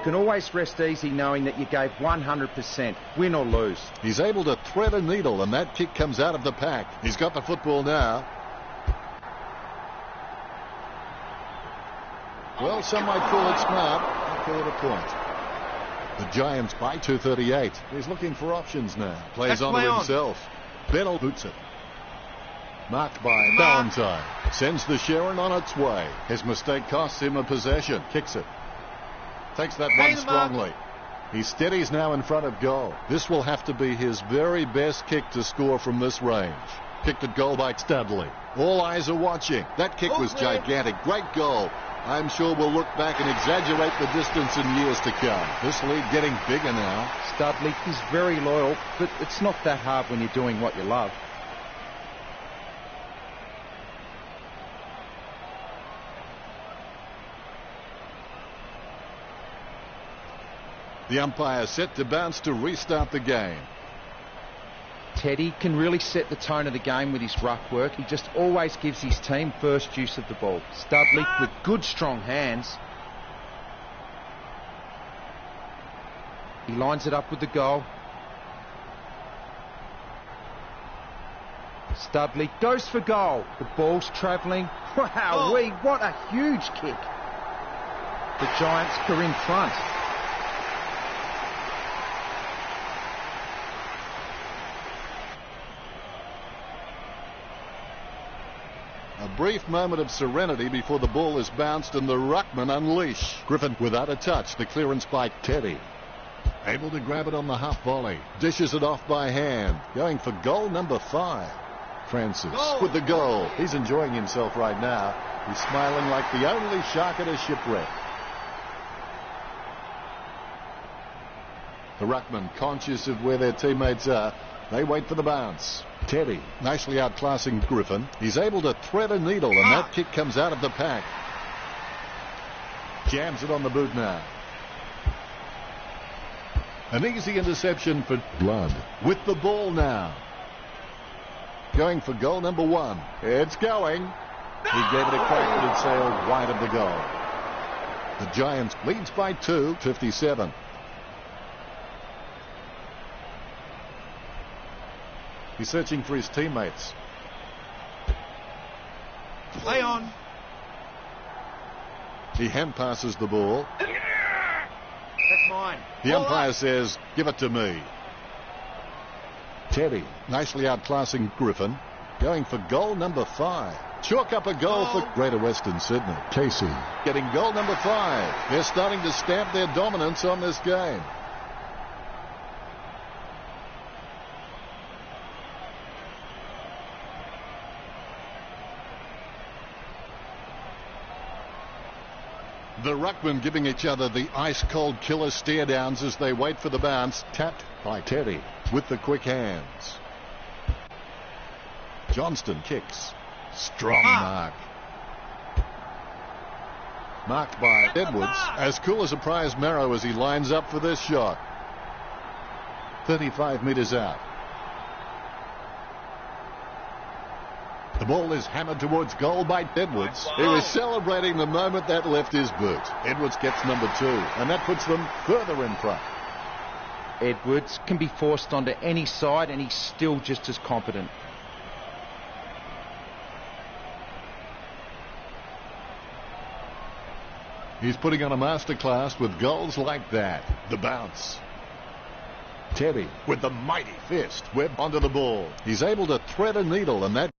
can always rest easy knowing that you gave 100%, win or lose. He's able to thread a needle, and that kick comes out of the pack. He's got the football now. Well, some might call it smart. I call it a point. The Giants by 238. He's looking for options now. Plays on to himself. Bennell boots it. Marked by Valentine. Sends the Sharon on its way. His mistake costs him a possession. Kicks it. Takes that one strongly. He steadies now in front of goal. This will have to be his very best kick to score from this range. Kicked at goal by Studley. All eyes are watching. That kick was gigantic. Great goal. I'm sure we'll look back and exaggerate the distance in years to come. This lead getting bigger now. Studley is very loyal, but it's not that hard when you're doing what you love. The umpire set to bounce to restart the game. Teddy can really set the tone of the game with his ruck work. He just always gives his team first use of the ball. Studley with good strong hands. He lines it up with the goal. Studley goes for goal. The ball's travelling. Wow-wee, what a huge kick. The Giants are in front. A brief moment of serenity before the ball is bounced and the ruckman unleash. Griffin without a touch. The clearance by Teddy. Able to grab it on the half volley. Dishes it off by hand. Going for goal number 5. Francis with the goal. He's enjoying himself right now. He's smiling like the only shark at a shipwreck. The ruckman conscious of where their teammates are. They wait for the bounce. Teddy nicely outclassing Griffin. He's able to thread a needle, and that kick comes out of the pack. Jams it on the boot now. An easy interception for Blood. With the ball now. Going for goal number 1. It's going. He gave it a crack, but it sailed wide of the goal. The Giants leads by 2, 57. He's searching for his teammates. Play on. He hand passes the ball. That's mine. The umpire says, give it to me. Teddy nicely outclassing Griffin. Going for goal number 5. Chalk up a goal for Greater Western Sydney. Casey getting goal number 5. They're starting to stamp their dominance on this game. The ruckmen giving each other the ice-cold killer stare-downs as they wait for the bounce. Tapped by Teddy with the quick hands. Johnston kicks. Strong mark. Marked by Edwards. As cool as a prize marrow as he lines up for this shot. 35 metres out. The ball is hammered towards goal by Edwards. He was celebrating the moment that left his boot. Edwards gets number 2, and that puts them further in front. Edwards can be forced onto any side, and he's still just as competent. He's putting on a masterclass with goals like that. The bounce. Teddy with the mighty fist. Webb onto the ball. He's able to thread a needle, and that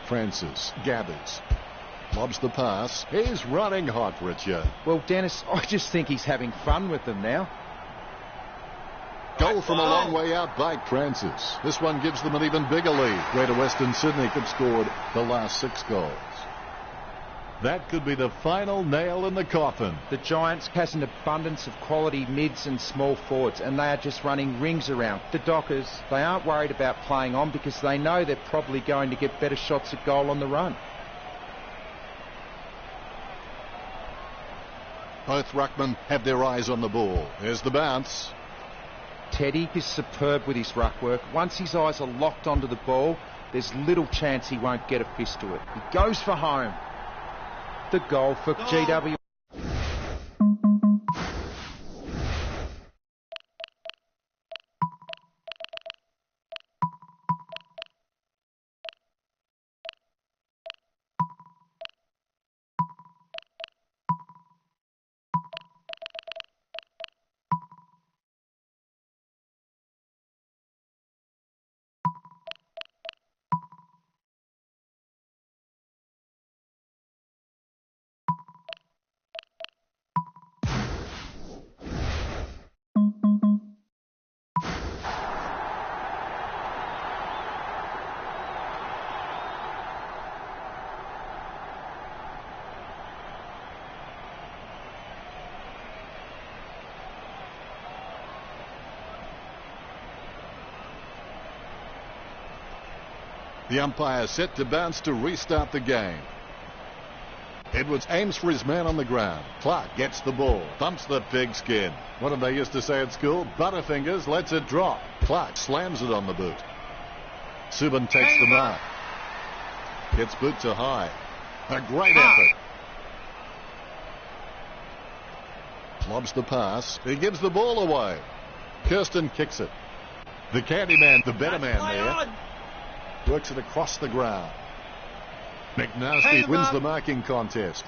Francis gathers, lobs the pass. He's running hot, Richard. Well, Dennis, I just think he's having fun with them now. Goal from a long way out by Francis. This one gives them an even bigger lead. Greater Western Sydney could scored the last 6 goals. That could be the final nail in the coffin. The Giants has an abundance of quality mids and small forwards, and they are just running rings around. The Dockers, they aren't worried about playing on because they know they're probably going to get better shots at goal on the run. Both ruckmen have their eyes on the ball. There's the bounce. Teddy is superb with his ruck work. Once his eyes are locked onto the ball, there's little chance he won't get a fist to it. He goes for home. The goal for GW. The umpire set to bounce to restart the game. Edwards aims for his man on the ground. Clark gets the ball, thumps the pigskin. What did they used to say at school? Butterfingers lets it drop. Clark slams it on the boot. Subban takes the mark. Gets boot to high. A great effort. Lobs the pass. He gives the ball away. Kirsten kicks it. The candy man, the better man there. Works it across the ground. McNasty wins the marking contest.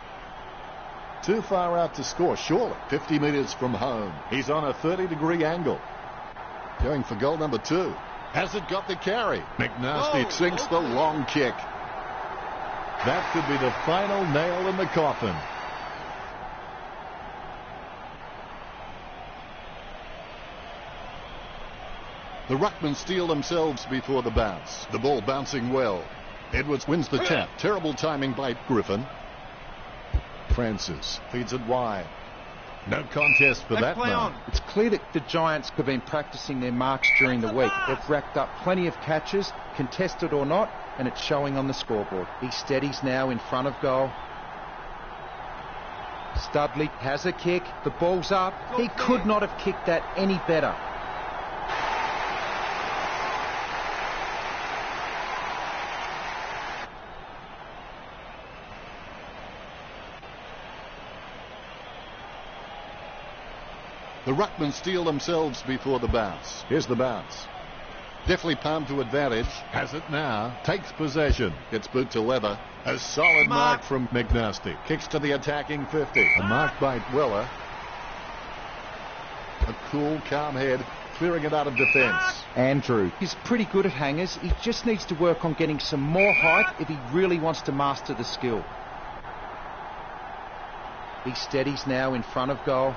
Too far out to score, surely. 50 metres from home. He's on a 30-degree angle. Going for goal number 2. Has it got the carry? McNasty sinks the long kick. That could be the final nail in the coffin. The ruckmen steel themselves before the bounce. The ball bouncing well. Edwards wins the tap. Terrible timing by Griffin. Francis feeds it wide. No contest for that mark. It's clear that the Giants have been practicing their marks during the week. They've racked up plenty of catches, contested or not, and it's showing on the scoreboard. He steadies now in front of goal. Studley has a kick. The ball's up. He could not have kicked that any better. The ruckmen steel themselves before the bounce. Here's the bounce. Definitely palmed to advantage. Has it now. Takes possession. Gets boot to leather. A solid mark from McNasty. Kicks to the attacking 50. A mark by Weller. A cool, calm head. Clearing it out of defence. Andrew, he's pretty good at hangers. He just needs to work on getting some more height if he really wants to master the skill. He steadies now in front of goal.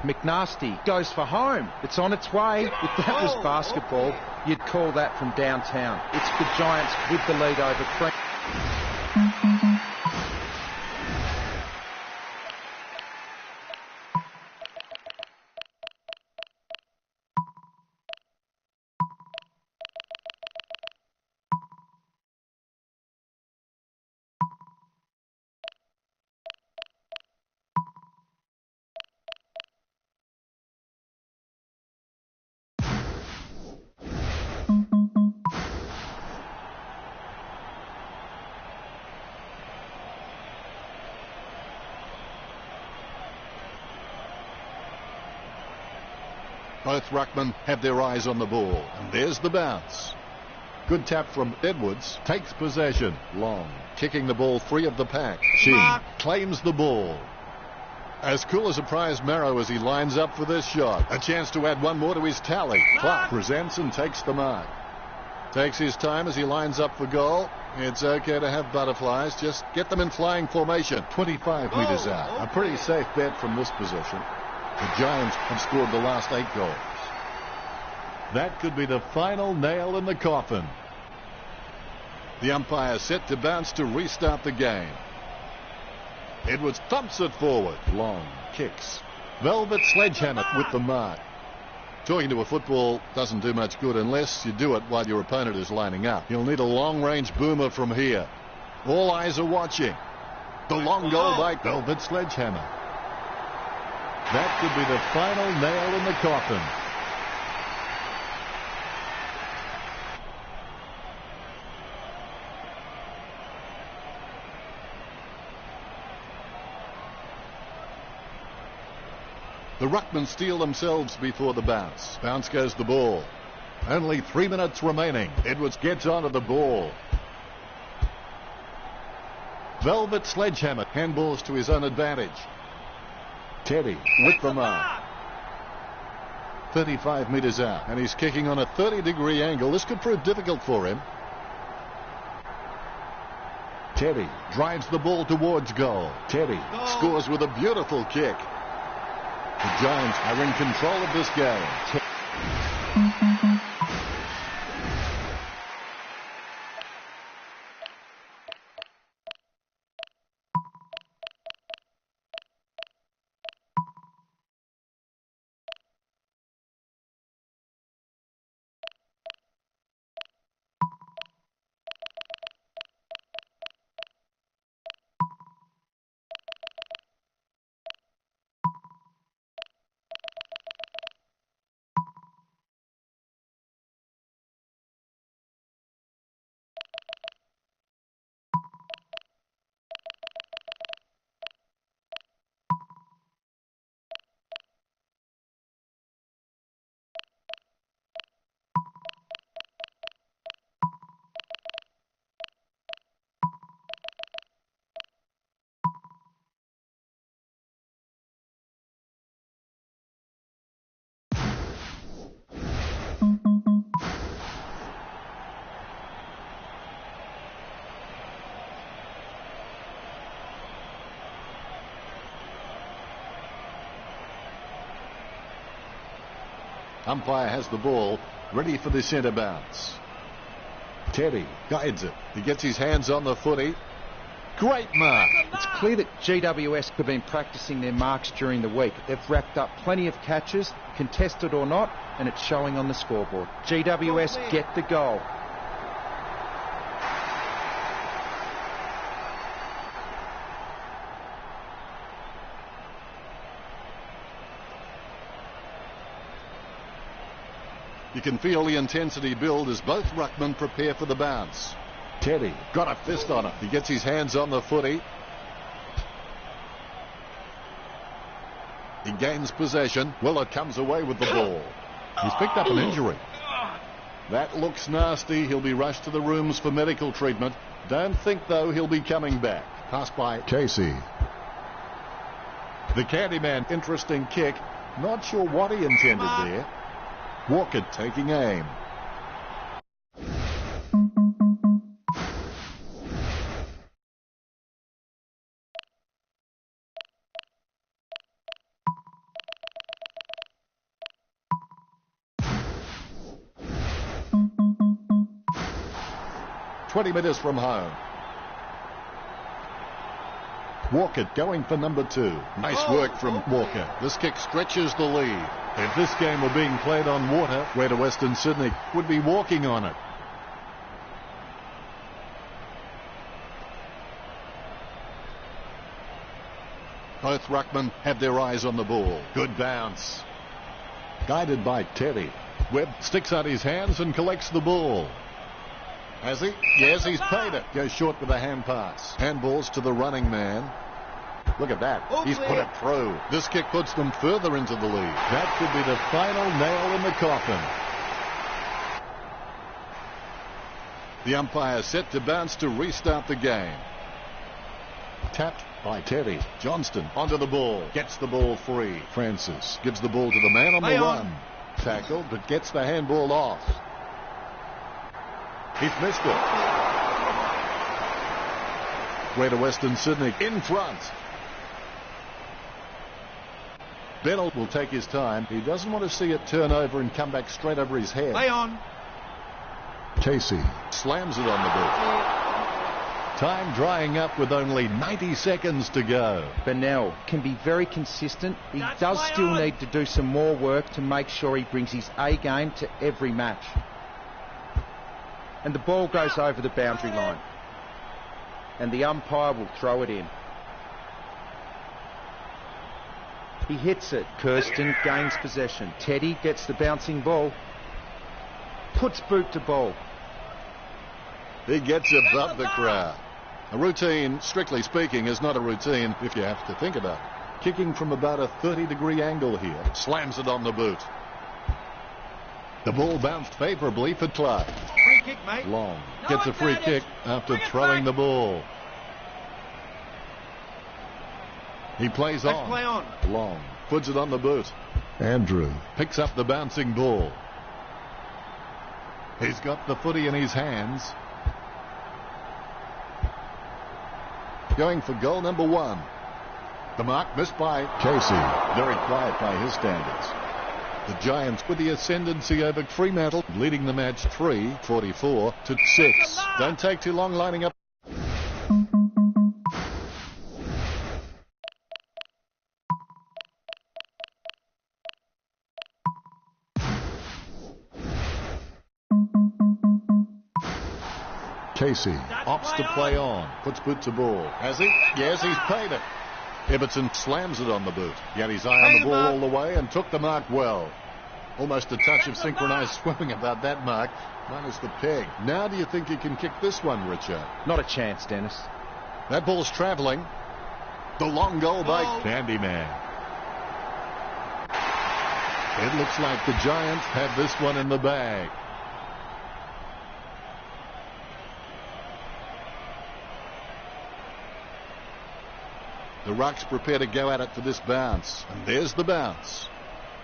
McNasty goes for home. It's on its way. If that was basketball, you'd call that from downtown. It's the Giants with the lead over Freo. Both ruckmen have their eyes on the ball. And there's the bounce. Good tap from Edwards. Takes possession. Long. Kicking the ball free of the pack. Sheen claims the ball. As cool as a prize marrow as he lines up for this shot. A chance to add one more to his tally. Clark presents and takes the mark. Takes his time as he lines up for goal. It's okay to have butterflies. Just get them in flying formation. 25 metres out. A pretty safe bet from this position. The Giants have scored the last 8 goals. That could be the final nail in the coffin. The umpire set to bounce to restart the game. Edwards thumps it forward. Long kicks. Velvet sledgehammer with the mark. Talking to a football doesn't do much good unless you do it while your opponent is lining up. You'll need a long-range boomer from here. All eyes are watching. The long goal by Velvet Sledgehammer. That could be the final nail in the coffin. The ruckmen steel themselves before the bounce. Bounce goes the ball. Only 3 minutes remaining. Edwards gets onto the ball. Velvet Sledgehammer handballs to his own advantage. Teddy with the mark. 35 metres out, and he's kicking on a 30-degree angle. This could prove difficult for him. Teddy drives the ball towards goal. Teddy scores with a beautiful kick. The Giants are in control of this game. Umpire has the ball, ready for the centre bounce. Teddy guides it. He gets his hands on the footy. Great mark. It's clear that GWS have been practicing their marks during the week. They've racked up plenty of catches, contested or not, and it's showing on the scoreboard. GWS get the goal. You can feel the intensity build as both ruckmen prepare for the bounce. Teddy got a fist on it. He gets his hands on the footy. He gains possession. Willett comes away with the ball. He's picked up an injury. That looks nasty. He'll be rushed to the rooms for medical treatment. Don't think, though, he'll be coming back. Pass by Casey. The Candyman, interesting kick. Not sure what he intended there. Walker taking aim. "20 metres from home. Walker going for number 2. Nice work from Walker. This kick stretches the lead. If this game were being played on water, Greater Western Sydney would be walking on it. Both ruckmen have their eyes on the ball. Good bounce. Guided by Teddy. Webb sticks out his hands and collects the ball. Has he? Yes, he's paid it. Goes short with a hand pass. Handballs to the running man. Look at that. He's put it through. This kick puts them further into the lead. That could be the final nail in the coffin. The umpire set to bounce to restart the game. Tapped by Teddy. Johnston onto the ball. Gets the ball free. Francis gives the ball to the man on the run. Tackled, but gets the handball off. He's missed it. Greater Western Sydney in front. Bennell will take his time. He doesn't want to see it turn over and come back straight over his head. Play on. Casey slams it on the ball. Time drying up with only 90 seconds to go. Bennell can be very consistent. He does still need to do some more work to make sure he brings his A game to every match. And the ball goes over the boundary line. And the umpire will throw it in. He hits it. Kirsten gains possession. Teddy gets the bouncing ball. Puts boot to ball. He gets above the crowd. A routine, strictly speaking, is not a routine if you have to think about it. Kicking from about a 30-degree angle here. Slams it on the boot. The ball bounced favourably for Clyde. Free kick, mate. Long gets a free kick after throwing the ball. He plays Let's on. play on. Long puts it on the boot. Andrew picks up the bouncing ball. He's got the footy in his hands. Going for goal number 1. The mark missed by Casey. Very quiet by his standards. The Giants with the ascendancy over Fremantle, leading the match 3-44 to 6. Don't take too long lining up. Casey opts to play on. Puts boot to ball. Has he? Yes, he's paid it. Everton slams it on the boot. He had his eye on the ball all the way and took the mark well. Almost a touch of synchronized swimming about that mark, minus the peg. Now do you think he can kick this one, Richard? Not a chance, Dennis. That ball's travelling. The long goal by Candyman. It looks like the Giants have this one in the bag. The Rucks prepare to go at it for this bounce. And there's the bounce.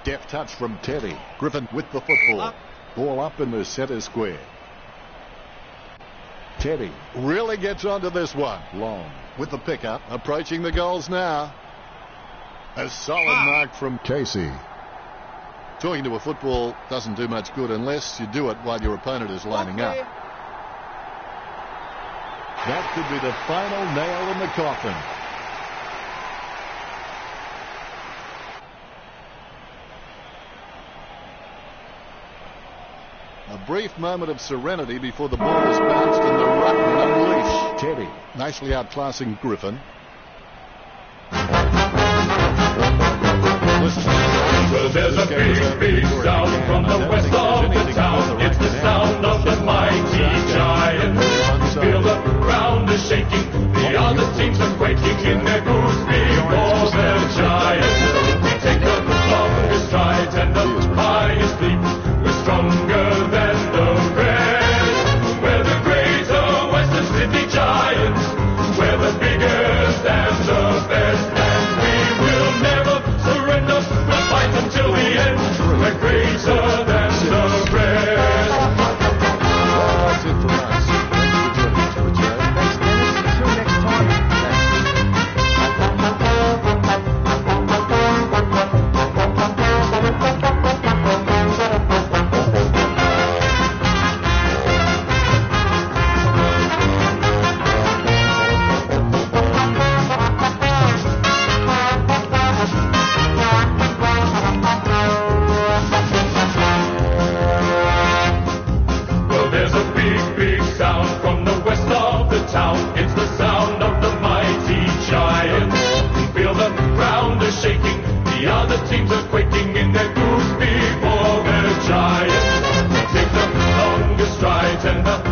Deft touch from Teddy. Griffin with the football. Ball up in the centre square. Teddy really gets onto this one. Long with the pickup. Approaching the goals now. A solid mark from Casey. Talking to a football doesn't do much good unless you do it while your opponent is lining up. That could be the final nail in the coffin. A brief moment of serenity before the ball is bounced and the ruckman unleashed. Teddy nicely outclassing Griffin. Well, there's a big, big sound from the west of the town. It's the sound of the mighty Giants. Feel the ground is shaking. The other teams are quaking in their boots before the Giants. We take the longest strides and the highest leap. We're stronger than the rest. We're the greater Western Sydney Giants. We're the biggest and the best. And we will never surrender. We'll fight until the end. We're greater than the rest. Well, that's it for us. Thanks for joining us, Richard. Thanks, Dennis. Until next time. Well, there's a big, big sound from the west of the town. It's the sound of the mighty Giants. Feel the ground is shaking. The other teams are quaking in their boots before the Giants. Take the longest strides and the